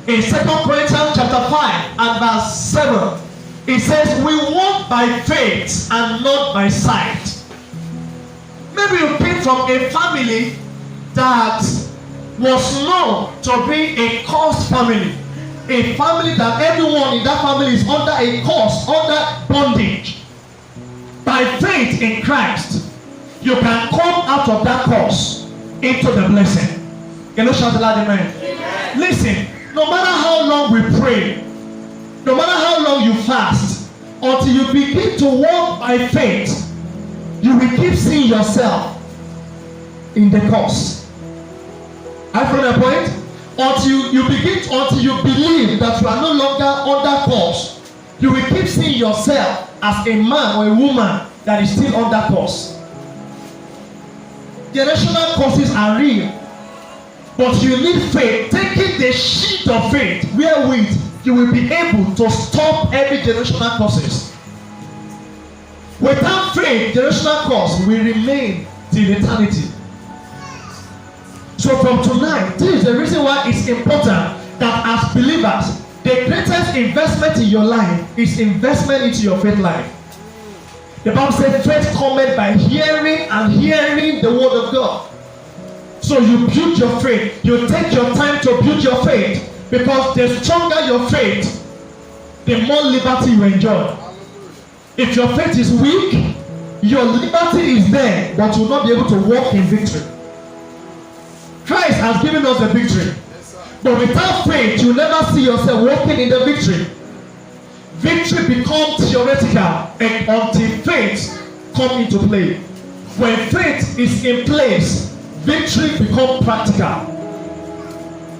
In 2 Corinthians chapter 5 and verse 7, it says, we walk by faith and not by sight. Maybe you came from a family that was known to be a cursed family. A family that everyone in that family is under a curse, under bondage. By faith in Christ, you can come out of that curse into the blessing. Can you shout aloud, amen? Amen. Listen, no matter how long we pray, no matter how long you fast, until you begin to walk by faith, you will keep seeing yourself in the curse. I found a point. Until you believe that you are no longer under curse, you will keep seeing yourself as a man or a woman that is still under curse. Generational curses are real, but you need faith. Taking the sheet of faith wherewith you will be able to stop every generational curses. Without faith, generational curse will remain till eternity. So from tonight, this is the reason why it's important that as believers, the greatest investment in your life is investment into your faith life. The Bible says faith cometh by hearing, and hearing the word of God. So you build your faith. You take your time to build your faith, because the stronger your faith, the more liberty you enjoy. If your faith is weak, your liberty is there, but you will not be able to walk in victory. Christ has given us the victory. But without faith, you never see yourself walking in the victory. Victory becomes theoretical until faith comes into play. When faith is in place, victory becomes practical.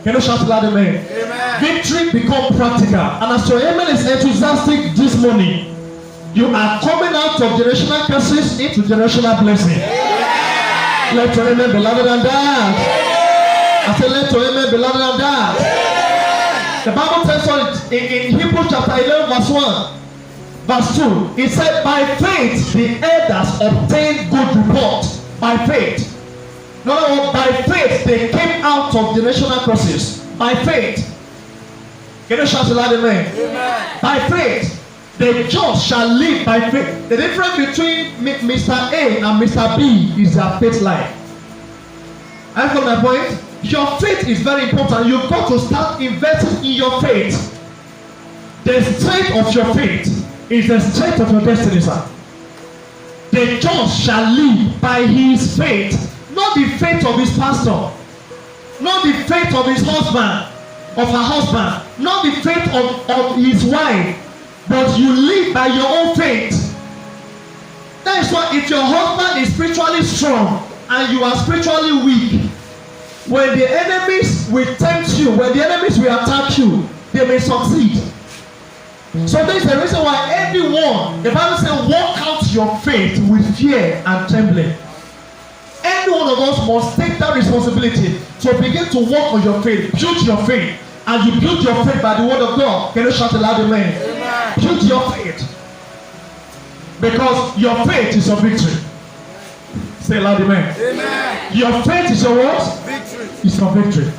Can you shout loud, amen? Amen. Victory becomes practical. And as your amen is enthusiastic this morning, you are coming out of generational curses into generational blessing. Amen. Let your amen be louder than that. I said, let your amen be louder than that. Yeah. The Bible tells us in Hebrews chapter 11 verse 1, verse 2, it said, by faith the elders obtained good report. By faith. No, by faith they came out of generational curses. By faith. Can you shout aloud, amen? Amen. By faith, the just shall live by faith. The difference between Mr. A and Mr. B is their faith life. I got my point. Your faith is very important. You've got to start investing in your faith. The strength of your faith is the strength of your destiny, sir. The just shall live by his faith, not the faith of his pastor, not the faith of his husband, of her husband, not the faith of his wife, but you live by your own faith. That is why if your husband is spiritually strong and you are spiritually weak, when the enemies will tempt you, when the enemies will attack you, they may succeed. So this is the reason why everyone, the Bible says, walk out your faith with fear and trembling. Every one of us must take that responsibility to begin to walk on your faith, build your faith, and you build your faith by the word of God. Can you shout aloud, amen? Amen. Build your faith, because your faith is your victory. Say aloud, amen. Amen. Your faith is your what? Victory. It's your victory.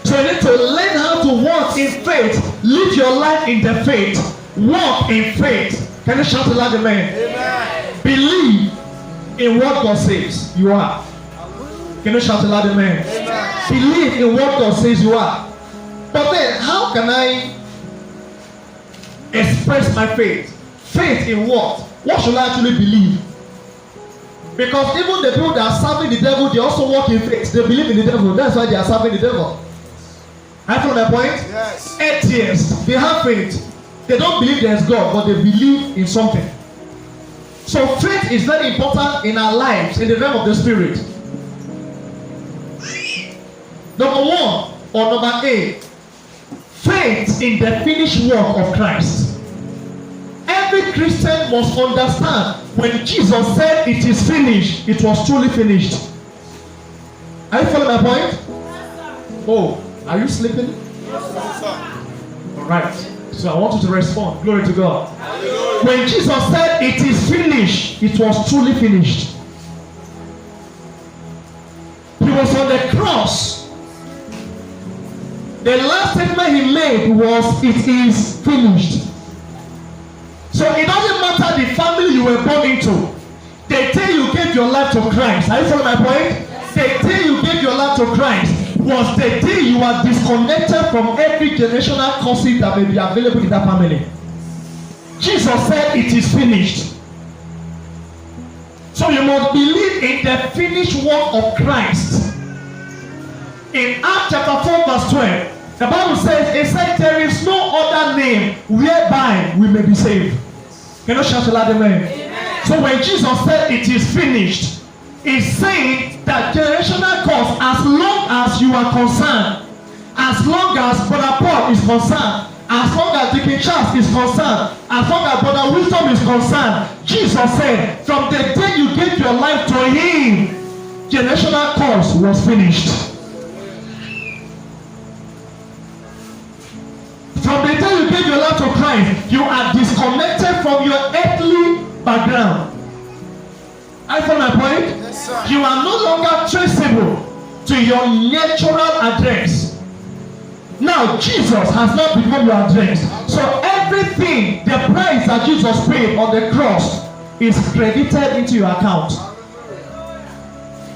So you need to learn how to walk in faith. Live your life in the faith. Walk in faith. Can you shout aloud, amen? Amen. Believe in what God says you are. Can you shout aloud, amen? Amen. Believe in what God says you are. But then, how can I express my faith? Faith in what? What should I actually believe? Because even the people that are serving the devil, they also walk in faith. They believe in the devil. That's why they are serving the devil. I found my point? Yes. Atheists, they have faith. They don't believe there's God, but they believe in something. So faith is very important in our lives, in the realm of the spirit. Number one, or number A, faith in the finished work of Christ. Every Christian must understand when Jesus said it is finished, it was truly finished. Are you following my point? Oh, are you sleeping? Yes, sir. Alright, so I want you to respond. Glory to God. Hallelujah. When Jesus said it is finished, it was truly finished. He was on the cross. The last statement he made was, "It is finished." So it doesn't matter the family you were born into. The day you gave your life to Christ, are you following my point? The day you gave your life to Christ was the day you are disconnected from every generational curses that may be available in that family. Jesus said, "It is finished." So you must believe in the finished work of Christ. In Acts chapter 4 verse 12, the Bible says, it said, "There is no other name whereby we may be saved." Can you shout aloud, amen? So when Jesus said, "It is finished," he's saying that generational curse, as long as you are concerned, as long as Brother Paul is concerned, as long as Deacon Charles is concerned, as long as Brother Wisdom is concerned, Jesus said, from the day you gave your life to him, generational curse was finished. From the day you gave your life to Christ, you are disconnected from your earthly background. I follow my point? Yes, sir. You are no longer traceable to your natural address. Now Jesus has not become your address. So everything, the price that Jesus paid on the cross is credited into your account.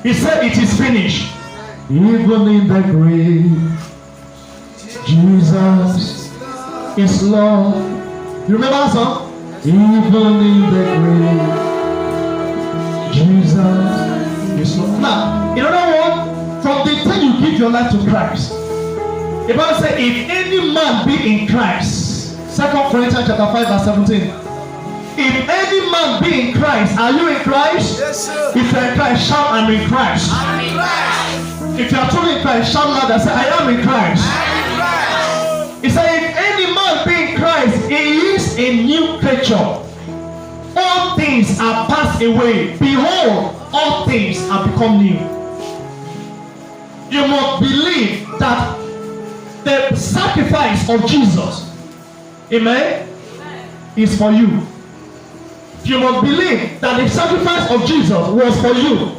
He said, "It is finished." Even in the grave, Jesus is Lord. You remember that song? Even in the grave, Jesus is Lord. Now, in other words, from the time you give your life to Christ, the Bible says, "If any man be in Christ," 2 Corinthians chapter 5 verse 17. If any man be in Christ, are you in Christ? Yes, sir. If you are in Christ, shout, "I'm in Christ." I'm in Christ. If you are truly in Christ, shout louder, say, "I am in Christ." I'm in Christ. He said, "If any man be in Christ, he is a new creature. All things are passed away. Behold, all things are become new." You must believe that the sacrifice of Jesus, amen, is for you. You must believe that the sacrifice of Jesus was for you.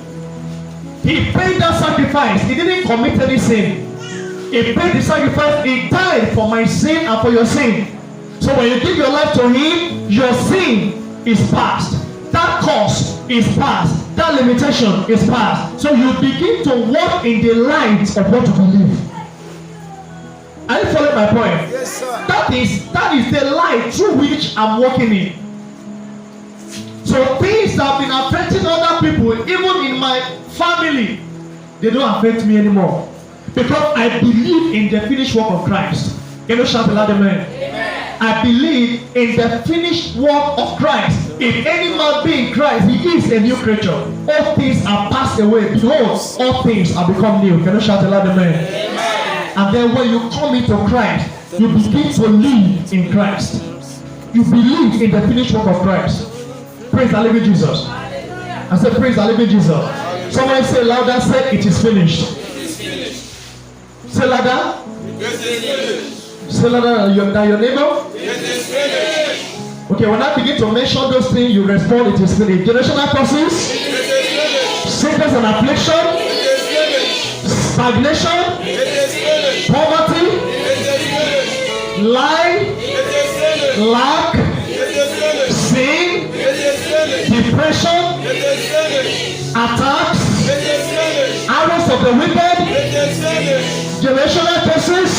He paid that sacrifice. He didn't commit any sin. He paid the sacrifice. He died for my sin and for your sin. So when you give your life to him, your sin is past. That cost is past. That limitation is past. So you begin to walk in the light of what you believe. Are you following my point? Yes, sir. That is the light through which I'm walking in. So things that have been affecting other people, even in my family, they don't affect me anymore. Because I believe in the finished work of Christ. Can you shout aloud, amen? I believe in the finished work of Christ. If any man be in Christ, he is a new creature. All things are passed away. Behold, all things are become new. Can you shout aloud, amen? And then when you come into Christ, you begin to live in Christ. You believe in the finished work of Christ. Praise the living Jesus. I said, praise the living Jesus. Someone say louder, say, "It is finished." Say louder. Say louder than your neighbor. Okay, when I begin to mention those things, you respond, "It is finished." Generational curses, sickness and affliction, stagnation, poverty, lie, lack, sin, depression, attacks, arrows of the wicked, generational curses,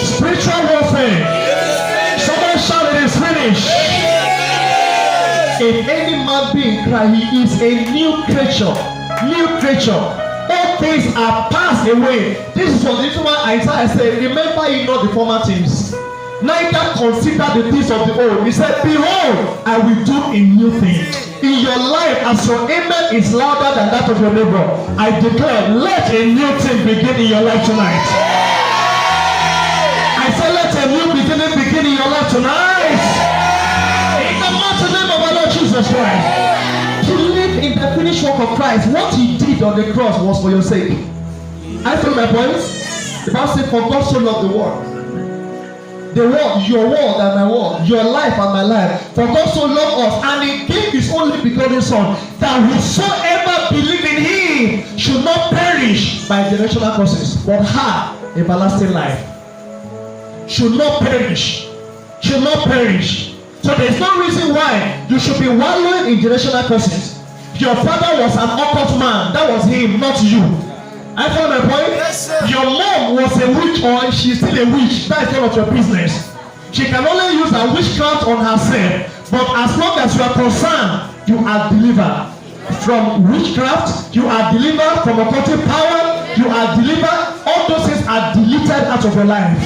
spiritual warfare. Somebody shout, "It is finished." If any man be in Christ, he is a new creature. New creature. All things are passed away. This is what the reason why Isaiah said, "Remember ye not the former things, neither consider the things of the old." He said, "Behold, I will do a new thing." In your life, as your amen is louder than that of your neighbor, I declare, let a new thing begin in your life tonight. I said, let a new beginning begin in your life tonight. In the mighty name of our Lord Jesus Christ. To live in the finished work of Christ, what he did on the cross was for your sake. I feel my point. The Bible says, "For God so loved the world." The world, your world and my world, your life and my life. For God so loved us, and he gave his only begotten Son, that whosoever believe in him should not perish by generational curses, but have everlasting life. Should not perish. Should not perish. So there's no reason why you should be wallowing in generational curses. Your father was an occult man. That was him, not you. I follow my point? Yes, sir. Your mom was a witch or she's still a witch. That is none of your business. She can only use her witchcraft on herself. But as long as you are concerned, you are delivered from witchcraft. You are delivered from occultic power. You are delivered. All those things are deleted out of your life.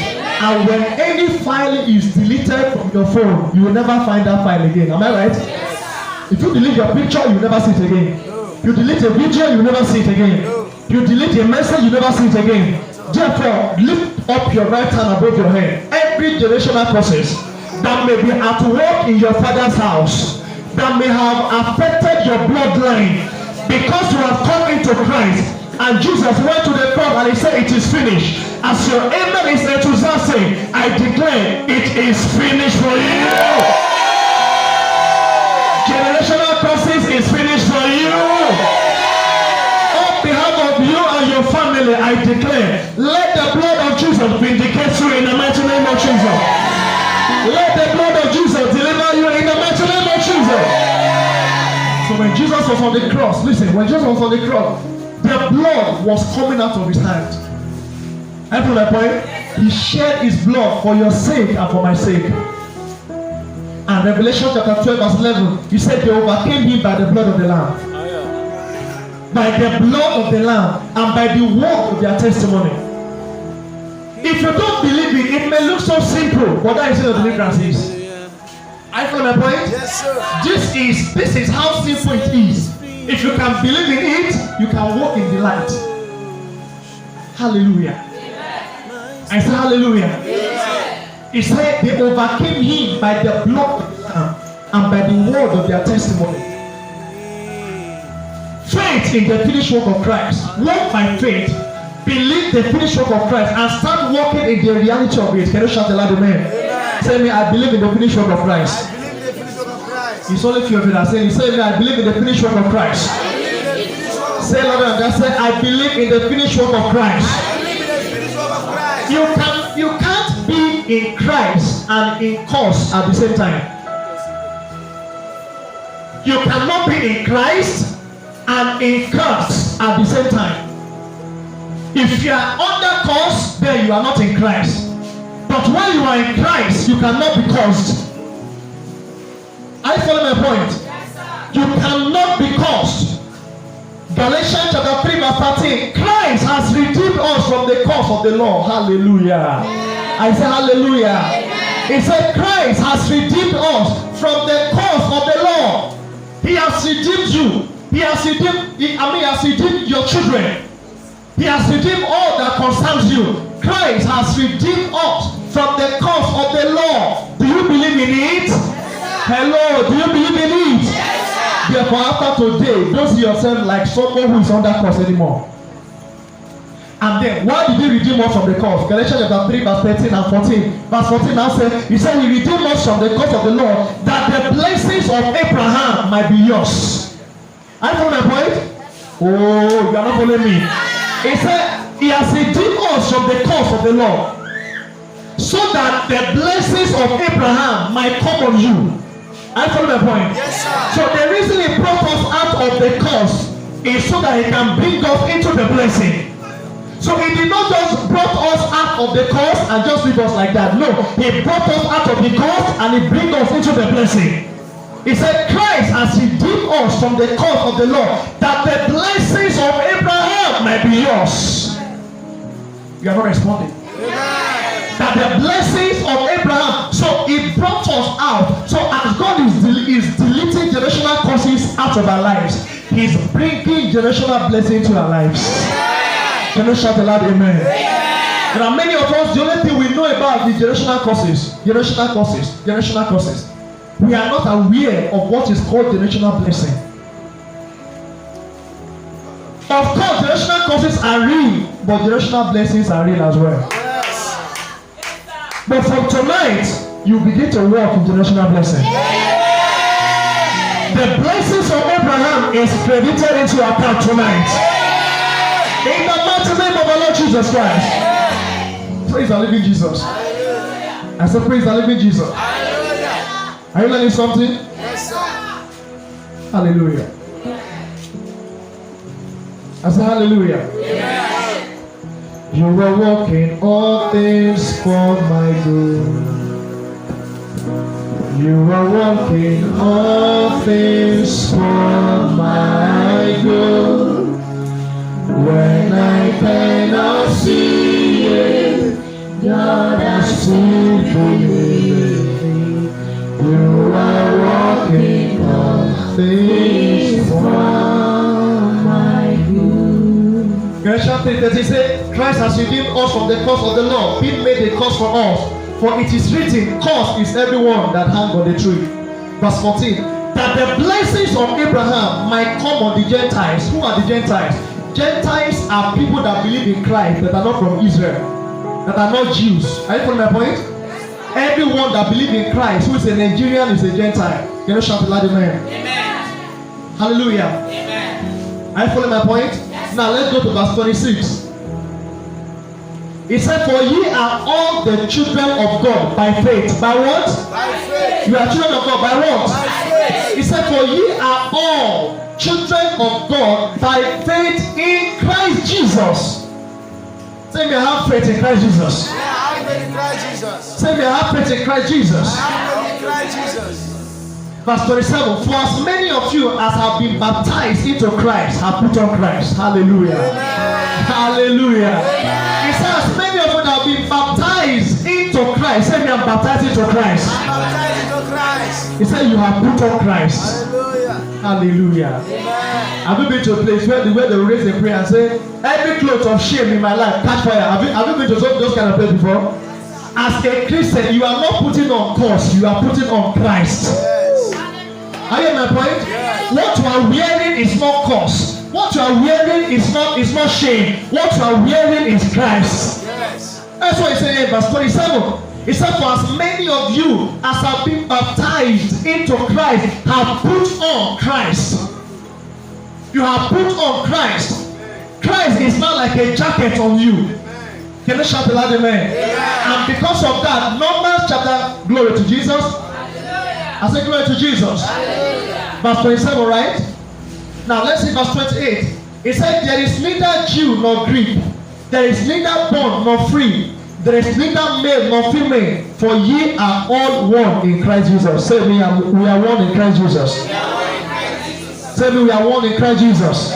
And when any file is deleted from your phone, you will never find that file again. Am I right? Yes. If you delete your picture, you will never see it again. No. You delete a video, you will never see it again. No. You delete a message, you will never see it again. Therefore, lift up your right hand above your head. Every generational process that may be at work in your father's house, that may have affected your bloodline, because you have come into Christ, and Jesus went to the cross and he said, "It is finished." As your amen is enthusiastic, I declare it is finished for you. Generational process is finished for you. On behalf of you and your family, I declare, let the blood of Jesus vindicate you in the mighty name of Jesus. Let the blood of Jesus deliver you in the mighty name of Jesus. So when Jesus was on the cross, listen, when Jesus was on the cross, the blood was coming out of his hand. I feel that point. He shed his blood for your sake and for my sake. And Revelation chapter 12 verse 11, he said they overcame him by the blood of the Lamb. By the blood of the Lamb and by the word of their testimony. If you don't believe it, it may look so simple, but that is what deliverance is. I feel my point. Yes, sir. This is how simple it is. If you can believe in it, you can walk in the light. Hallelujah. I say hallelujah. He said they overcame him by the blood of the Lamb and by the word of their testimony. Faith in the finished work of Christ. Walk by faith. Believe the finished work of Christ and start walking in the reality of it. Can you shout aloud amen? Say me, I believe in the finished work of Christ. I believe in the finished work of Christ. It's only few of you that say, say me, I believe in the finished work of Christ. Say louder and just say, I believe in the finished work of Christ. I believe in the finished work of Christ. You can't be in Christ and in cause at the same time. You cannot be in Christ and in curse at the same time. If you are under curse, then you are not in Christ. But when you are in Christ, you cannot be cursed. I follow my point. Yes, you cannot be cursed. Galatians chapter 3 verse 13. Christ has redeemed us from the curse of the law. Hallelujah. Amen. I say hallelujah. Amen. He said Christ has redeemed us from the curse of the law. He has redeemed you. He has redeemed your children. He has redeemed all that concerns you. Christ has redeemed us from the curse of the law. Do you believe in it? Hello, do you believe in it? Yes, therefore, after today, don't see yourself like someone who is under curse anymore. And then, why did he redeem us from the curse? Galatians chapter 3, verse 13 and 14. Verse 14 now says, he said, he redeemed us from the curse of the law, that the blessings of Abraham might be yours. I follow my point? Oh, you are not following me. He said, he has redeemed us from the curse of the law, so that the blessings of Abraham might come on you. I follow my point. Yes, sir. So the reason he brought us out of the curse is so that he can bring us into the blessing. So he did not just brought us out of the curse and just leave us like that. No, he brought us out of the curse and he bring us into the blessing. He said Christ has redeemed us from the curse of the law, that the blessings of Abraham might be yours. You are not responding. That the blessings of Abraham, so he brought us out. So as God is deleting generational curses out of our lives, he's bringing generational blessings to our lives. Can you shout aloud amen? There are many of us, the only thing we know about is generational curses. We are not aware of what is called generational blessing. Of course, generational curses are real, but generational blessings are real as well. But from tonight, you begin to walk in generational blessing. The blessings of Abraham is credited into your account tonight. In the mighty name of our Lord Jesus Christ. praise the living Jesus. I said, praise the living Jesus. Are you learning something? Yes, sir. Hallelujah. I said, hallelujah. You are working all things for my good. You are working all things for my good. When I cannot see it, God has still believed me. You are working all things for my good. Galatians 3:13 says, Christ has redeemed us from the curse of the law, being made a curse for us. For it is written, cursed is everyone that hangs on the tree. Verse 14, that the blessings of Abraham might come on the Gentiles. Who are the Gentiles? Gentiles are people that believe in Christ that are not from Israel, that are not Jews. Are you following my point? Everyone that believes in Christ, who is a Nigerian, is a Gentile. Can you shout aloud, amen? Amen. Hallelujah. Amen. Are you following my point? Yes. Now let's go to verse 26. It said, for ye are all the children of God by faith. By what? By faith. You are children of God by what? By faith. It said, for ye are all children of God by faith in Christ Jesus. Say me, I have faith in Christ Jesus. I have faith in Christ Jesus. Say me, I have faith in Christ Jesus. I have faith in Christ Jesus. Verse 27, for as many of you as have been baptized into Christ have put on Christ. Hallelujah. Amen. Hallelujah. Amen. It says, as many of you that have been baptized into Christ. Say me, I'm baptized into Christ. I'm baptized into Christ. He said, you have put on Christ. Hallelujah. Hallelujah. Amen. Have you been to a place where they raise a prayer and say, every cloth of shame in my life catch fire? Have you been to those kind of places before? As a Christian, you are not putting on cross, you are putting on Christ. Yes. Are you my point? Yes. What you are wearing is not cross. What you are wearing is not shame. What you are wearing is Christ. Yes. That's what it says in verse 27. It said, for as many of you as have been baptized into Christ have put on Christ. You have put on Christ. Christ is not like a jacket on you. Can you shout aloud, amen? And because of that, Numbers chapter, glory to Jesus. I say glory to Jesus. Verse 27, right? Now let's see verse 28. It said, there is neither Jew nor Greek. There is neither bond nor free. There is neither male nor female. For ye are all one in Christ Jesus. Say me, we are one in Christ Jesus. Say me, we are one in Christ Jesus.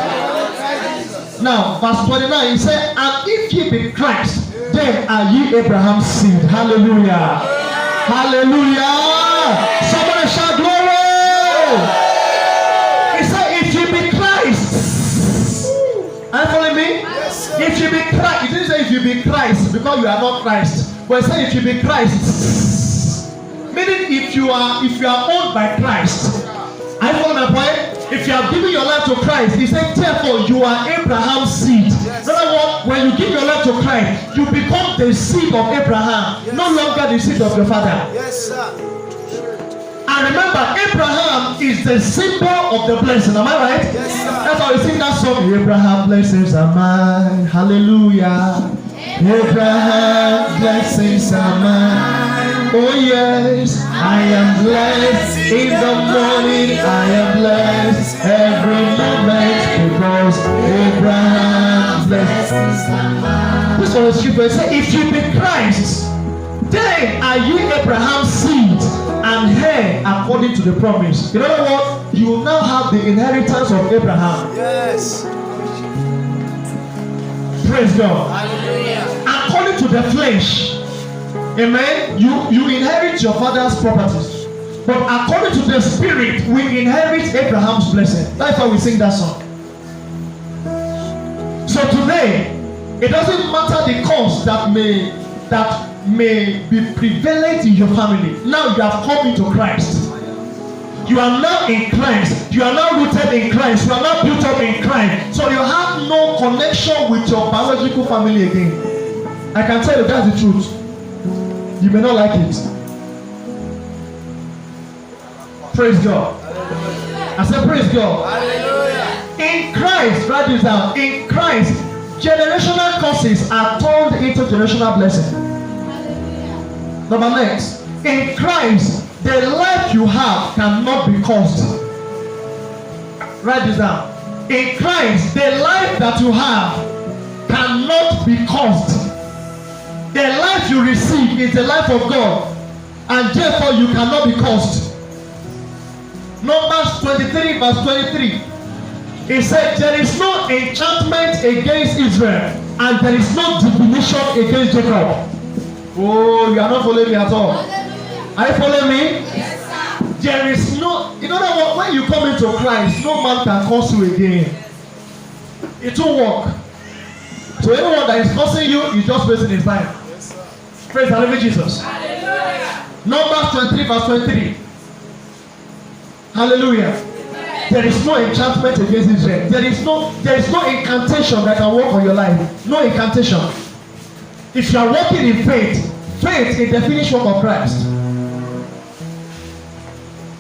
Now, verse 29, he said, and if ye be Christ, then are ye Abraham's seed. Hallelujah. Hallelujah. Somebody shout glory. He said, if ye be Christ. Are you following me? Yes, sir. If you be Christ, it didn't say if you be Christ because you are not Christ. But it said if you be Christ. Meaning if you are owned by Christ. I found my point. If you have given your life to Christ, he said, therefore you are Abraham's seed. Yes. In other words, when you give your life to Christ, you become the seed of Abraham, yes. no longer the seed of your father. Yes, sir. And remember, Abraham is the symbol of the blessing. Am I right? Yes, sir. That's why we sing that song. Abraham blessings are mine. Hallelujah. Abraham blessings are mine. Oh yes, I am blessed in the morning. I am blessed every moment because Abraham blessings are mine. This was the scripture. Say, if you be Christ, then are you Abraham's seed and heir according to the promise. In other words, you will now have the inheritance of Abraham. Yes. Praise God. Hallelujah. According to the flesh, amen, you inherit your father's properties. But according to the spirit, we inherit Abraham's blessing. That's why we sing that song. So today, it doesn't matter the cause that may be prevalent in your family. Now you have come into Christ. You are now in Christ. You are now rooted in Christ. You are now built up in Christ. So you have no connection with your biological family again. I can tell you that's the truth. You may not like it. Praise God. I said praise God. Hallelujah. In Christ, write this down. In Christ, generational curses are turned into generational blessing. Number next, in Christ, the life you have cannot be caused. Write this down. In Christ, the life that you have cannot be caused. The life you receive is the life of God, and therefore you cannot be caused. Numbers 23 verse 23. It said, there is no enchantment against Israel, and there is no divination against Jacob. Oh, you are not following me at all. Are you following me? Yes, sir. There is no, in other words, when you come into Christ, no man can curse you again. It won't work. So anyone that is cursing you is just wasting his time. Yes, sir. Praise the living Jesus. Hallelujah. Numbers 23 verse 23. Hallelujah. There is no enchantment against Israel. There is no incantation that can work on your life. No incantation. If you are walking in faith, faith in the finished work of Christ.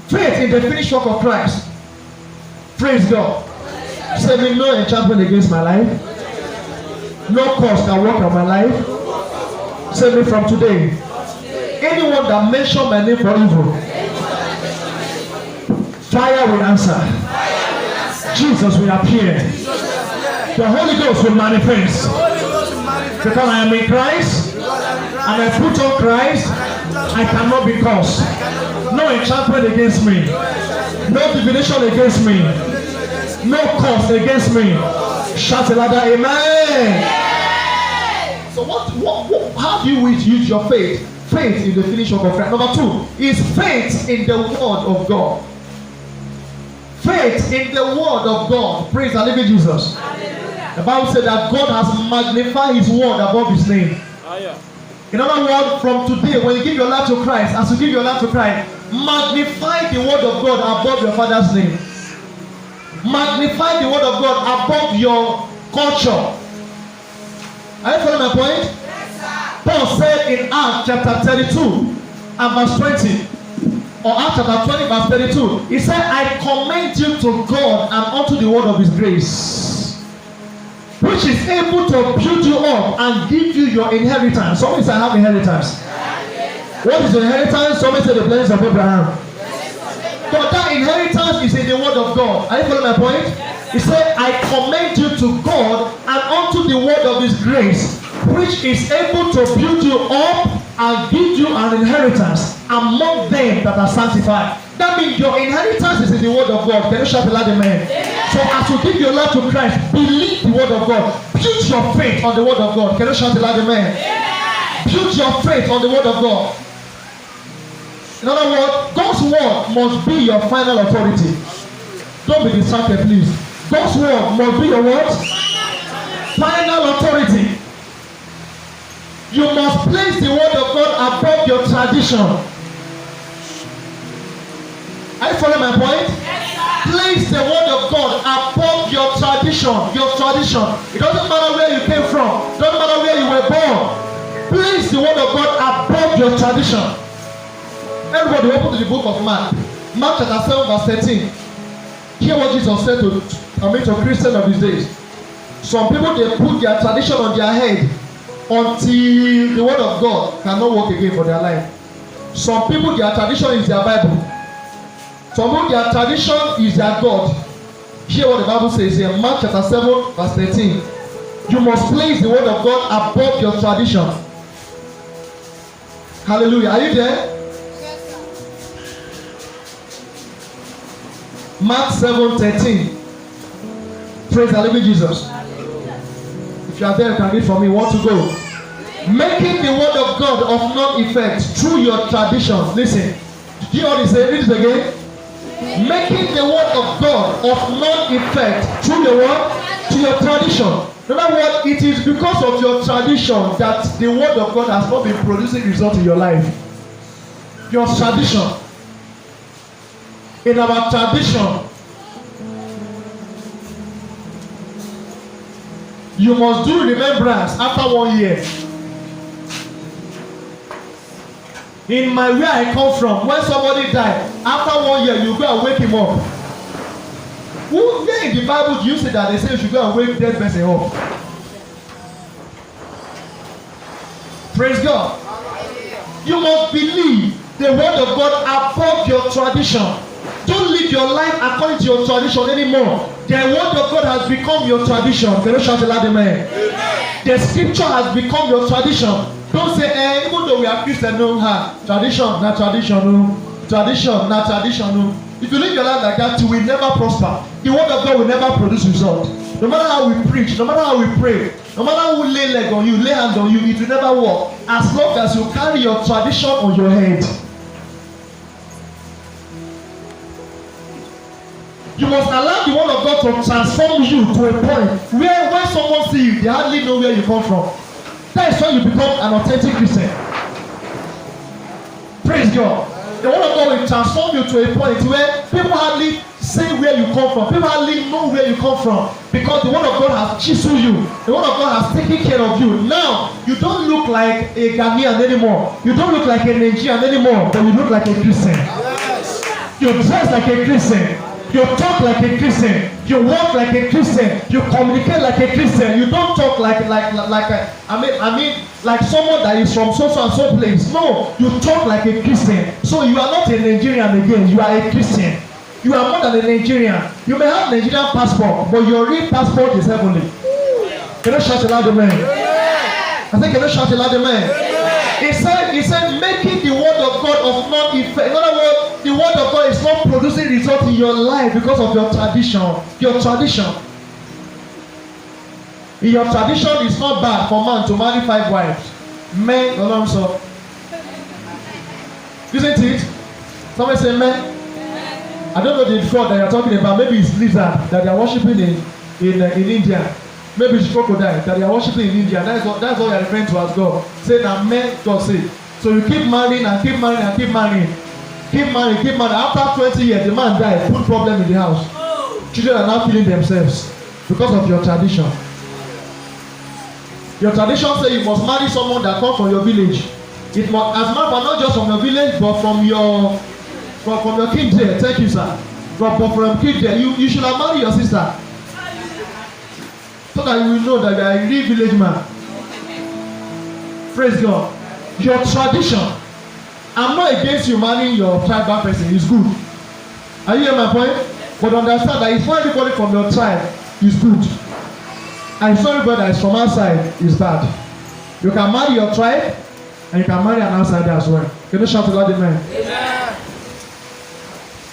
Faith in the finished work of Christ. Praise God. Say me, no enchantment against my life. No curse can work on my life. Say me, from today, anyone that mention my name for evil, fire will answer. Jesus will appear. The Holy Ghost will manifest. Because I am in Christ and I put on Christ, I cannot be cursed. No enchantment against me. No divination against me. No curse against me. Shout a louder amen. So how do you use your faith? Faith in the finished work of Christ. Number 2 is faith in the word of God. Faith in the word of God. Praise the living Jesus. The Bible said that God has magnified his word above his name. In other words, from today, when you give your life to Christ, as you give your life to Christ, magnify the word of God above your father's name. Magnify the word of God above your culture. Are you following my point? Yes, Paul said in Acts chapter 32 and verse 20, or Acts chapter 20 verse 32, he said, I commend you to God and unto the word of his grace, which is able to build you up and give you your inheritance. Somebody say, I have inheritance. What is your inheritance? Somebody say, the blessings of Abraham. But that inheritance is in the word of God. Are you following my point? He said, I commend you to God and unto the word of his grace, which is able to build you up and give you an inheritance among them that are sanctified. That means your inheritance is in the word of God. Can you shout a loud amen? So as you give your life to Christ, believe the word of God. Build your faith on the word of God. Can you shout a loud amen? Build your faith on the word of God. In other words, God's word must be your final authority. Don't be distracted, please. God's word must be your what? Final authority. You must place the word of God above your tradition. Are you following my point? Place the word of God above your tradition. Your tradition. It doesn't matter where you came from. It doesn't matter where you were born. Place the word of God above your tradition. Everybody open to the book of Mark. Mark chapter 7 verse 13. Hear what Jesus said to Christians of his days. Some people, they put their tradition on their head until the word of God cannot work again for their life. Some people, their tradition is their Bible. Some people, their tradition is their God. Hear what the Bible says here. Mark chapter 7 verse 13. You must place the word of God above your tradition. Hallelujah. Are you there? Mark 7:13. Praise the living Jesus. If you are there, you can read for me. Want to go? Making the word of God of none effect through your tradition. Listen. Do you understand? Read it again. Making the word of God of none effect through your word to your tradition. In other words, it is because of your tradition that the word of God has not been producing results in your life. Your tradition. In our tradition, you must do remembrance after 1 year. In my where I come from, when somebody died, after 1 year, you go and wake him up. Where in the Bible do you see that they say you should go and wake dead person up? Praise God. You must believe the word of God above your tradition. Don't live your life according to your tradition anymore. The word of God has become your tradition. Can you shout aloud, amen? The scripture has become your tradition. Don't say, even though we are Christian, no, tradition, not tradition, no. Tradition, not tradition, no. If you live your life like that, you will never prosper. The word of God will never produce result. No matter how we preach, no matter how we pray, no matter who lay leg on you, lay hands on you, it will never work. As long as you carry your tradition on your head. You must allow the word of God to transform you to a point where when someone sees you, they hardly know where you come from. That is when you become an authentic Christian. Praise God. The word of God will transform you to a point where people hardly say where you come from. People hardly know where you come from because the word of God has chiseled you. The word of God has taken care of you. Now, you don't look like a Ghanaian anymore. You don't look like a Nigerian anymore, but you look like a Christian. Yes. You dress like a Christian. You talk like a Christian. You walk like a Christian. You communicate like a Christian. You don't talk like someone that is from so and so place. No, you talk like a Christian. So you are not a Nigerian again. You are a Christian. You are more than a Nigerian. You may have Nigerian passport, but your real passport is heavenly. Can you shout aloud, amen? I think can you shout aloud, amen? He said, making the word of God of non-effect. In other words, the word of God is not producing results in your life because of your tradition. Your tradition. In your tradition, it's not bad for man to marry 5 wives. Men, no, so. Isn't it? Somebody say men. I don't know the God that you're talking about. Maybe it's lizard that they are worshiping in India. Maybe it's crocodile that they are worshiping in India. That's what you're referring to as God. Say that men, God say. So you keep marrying and keep marrying and keep marrying. Keep marrying, keep marrying. After 20 years, the man died. Put problem in the house. Children are now killing themselves because of your tradition. Your tradition says you must marry someone that comes from your village. It must, as a matter of fact, not just from your village, but from your kindred. Thank you, sir. From kindred, you should have married your sister, so that you will know that you are a real village man. Praise God. Your tradition. I'm not against you marrying your tribal person. It's good. Are you hearing my point? But understand that it's not everybody from your tribe is good. And it's not everybody that is from outside is bad. You can marry your tribe and you can marry an outsider as well. Can you shout aloud, amen? Yeah.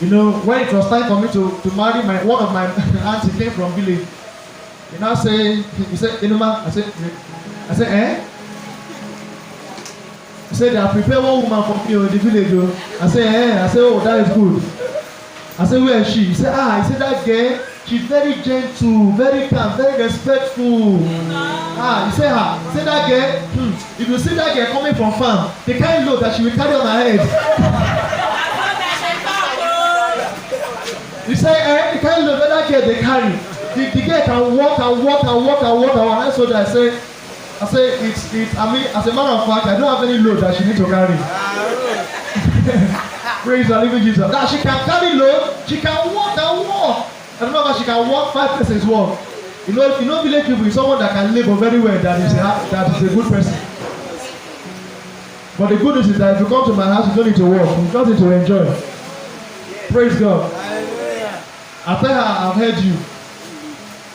You know, when it was time for me to marry one of my aunts, he came from village. He now say, he said, Inuma, I said, eh? He said, they have prepared one woman for me in the village. I said, eh? I said, oh, that is good. I said, where is she? He said, he said, that girl, she's very gentle, very calm, very respectful. He said, he said, that girl, if you see that girl coming from farm, the kind of load that she will carry on her head. He said, the kind of load that girl they carry. The girl can walk and walk and walk and walk and walk. And so that I say, I mean, as a matter of fact, I don't have any load that she needs to carry. Praise the living Jesus. Now she can carry load, she can walk and walk. I don't know how she can walk 5 persons walk. You know, village people is someone that can labor very well. That is a good person. But the good news is that if you come to my house, you don't need to work. You just need to enjoy. Praise God. I tell her, I've heard you.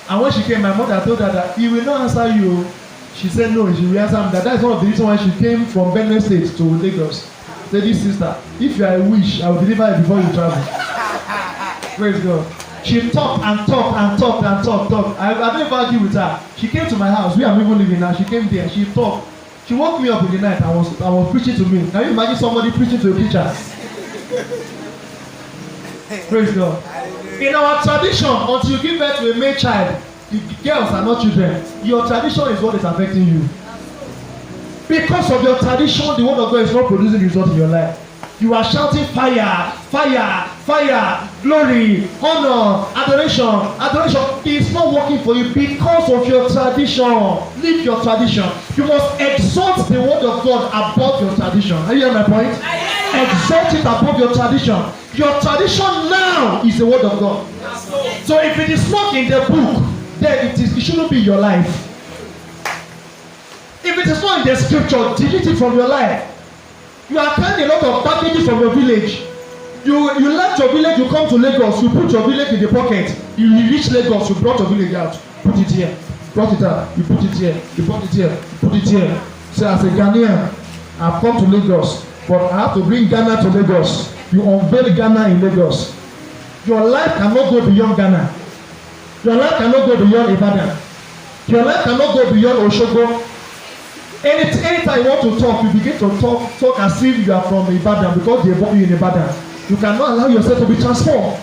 And when she came, my mother told her that he will not answer you. She said no, she will answer me. That is one of the reasons why she came from Benue State to Lagos. Say, this sister, if you are a wish, I will deliver it before you travel. Praise God. She talked and talked and talked and talked. I don't even argue with her. She came to my house. We are even living now. She came there. She talked. She woke me up in the night. I was preaching to me. Can you imagine somebody preaching to a preacher? Praise God. In our tradition, until you give birth to a male child, the girls are not children. Your tradition is what is affecting you. Because of your tradition, the word of God is not producing results in your life. You are shouting fire, fire, fire, glory, honor, adoration. Adoration is not working for you because of your tradition. Leave your tradition. You must exalt the word of God above your tradition. Are you hearing my point? Exalt it above your tradition. Your tradition now is the word of God. So if it is not in the book, then it shouldn't be your life. If it is not in the scripture, delete it from your life. You are carrying a lot of packages from your village. You left your village, you come to Lagos, you put your village in the pocket. You reach Lagos, you brought your village out. Put it here. Brought it out. You put it here. You put it here. You put it here. So as a Ghanaian, I've come to Lagos, but I have to bring Ghana to Lagos. You unveil Ghana in Lagos. Your life cannot go beyond Ghana. Your life cannot go beyond Ibadan. Your life cannot go beyond Osogbo. Anytime you want to talk, you begin to talk as if you are from Ibadan because they born you in Ibadan. You cannot allow yourself to be transformed.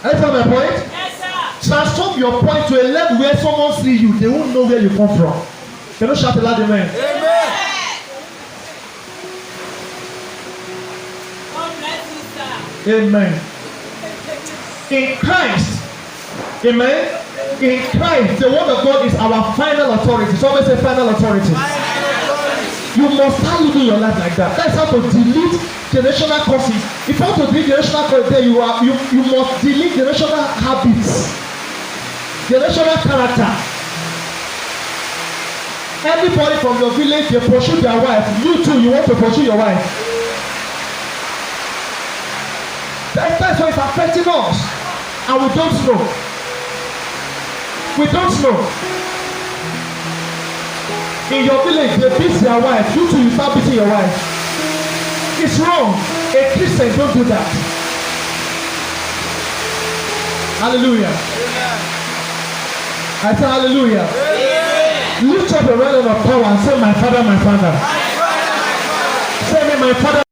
Are you following my point? Yes, sir. Transform your point to a level where someone see you, they won't know where you come from. Can you shout a loud amen? Amen. God bless you, sir. Amen. In Christ, amen. In Christ, the word of God is our final authority. Somebody say final authority. You must start living your life like that. That's how to delete generational curses. If you want to delete generational curses, you must delete generational habits, generational character. Everybody from your village, they pursue their wife. You too, you want to pursue your wife. That's why it's affecting us, and we don't know. We don't know. In your village, they beat their wife. You too, you start beating your wife. It's wrong. A Christian don't do that. Hallelujah. I say hallelujah. Lift up your right hand of power and say, my Father, my Father. Say me, my Father.